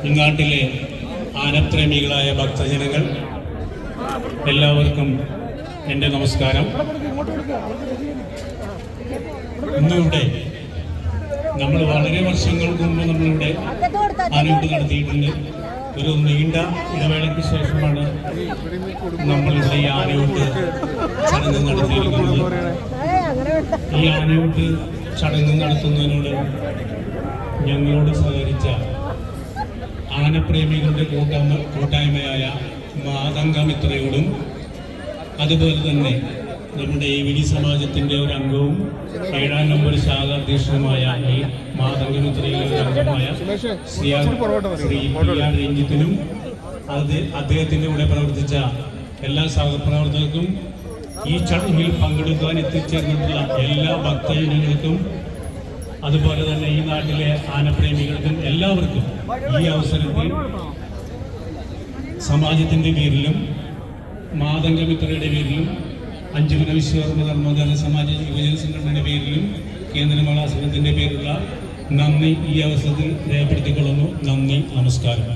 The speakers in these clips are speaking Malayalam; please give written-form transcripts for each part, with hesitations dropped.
ഇങ്ങാട്ടിലെ ആനപ്രേമികളായ ഭക്തജനങ്ങൾ എല്ലാവർക്കും എൻ്റെ നമസ്കാരം. ഇന്നിവിടെ നമ്മൾ വളരെ വർഷങ്ങൾക്ക് മുമ്പ് നമ്മളിവിടെ ആനയൂട്ട് നടത്തിയിട്ടുണ്ട്. ഒരു നീണ്ട ഇടവേളയ്ക്ക് ശേഷമാണ് നമ്മളിവിടെ ഈ ആനയൂട്ട് ചടങ്ങ് നടത്തിയിരിക്കുന്നത്. ഈ ആനയൂട്ട് ചടങ്ങ് നടത്തുന്നതിനോട് ഞങ്ങളോട് സഹകരിച്ച ആനപ്രേമികളുടെ കൂട്ടായ്മയായ മാതംഗമിത്രയോടും അതുപോലെ തന്നെ നമ്മുടെ ഈ സമാജത്തിൻ്റെ ഒരു അംഗവും 7-ാം നമ്പർ ശാഖ അധ്യക്ഷനുമായ ഈ മാതംഗമിത്രയിലെ അംഗമായ ശ്രീ രഞ്ജിത്തിനും അദ്ദേഹത്തിൻ്റെ കൂടെ പ്രവർത്തിച്ച എല്ലാ സഹപ്രവർത്തകർക്കും ഈ ചടങ്ങിൽ പങ്കെടുക്കാൻ എത്തിച്ചേർന്നിട്ടുള്ള എല്ലാ ഭക്തജനങ്ങൾക്കും അതുപോലെ തന്നെ ഈ നാട്ടിലെ ആനപ്രേമികൾക്കും എല്ലാവർക്കും ഈ അവസരത്തിൽ സമാജത്തിൻ്റെ പേരിലും മാതംഗമിത്രയുടെ പേരിലും അഞ്ചുമന വിശ്വകർമ്മ ധർമ്മോദ്ധാരണ സമാജ യുവജന സംഘടനയുടെ പേരിലും കേന്ദ്ര മഹാസംഘത്തിൻ്റെ പേരിലുള്ള നന്ദി ഈ അവസരത്തിൽ രേഖപ്പെടുത്തിക്കൊള്ളുന്നു. നന്ദി, നമസ്കാരം.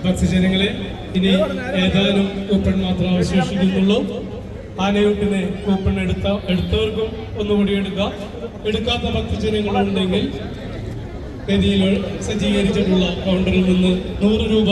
ഭക്തജനങ്ങളെ, ഇനി ഏതാനും കൂപ്പൺ മാത്രം അവശേഷിക്കുന്നുള്ളൂ. ആനയൂട്ടിന് കൂപ്പൺ എടുത്തവർക്കും ഒന്നുകൂടി എടുക്കാം. എടുക്കാത്ത ഭക്തജനങ്ങളുണ്ടെങ്കിൽ വേദിയിൽ സജ്ജീകരിച്ചിട്ടുള്ള കൗണ്ടറിൽ നിന്ന് 100 രൂപ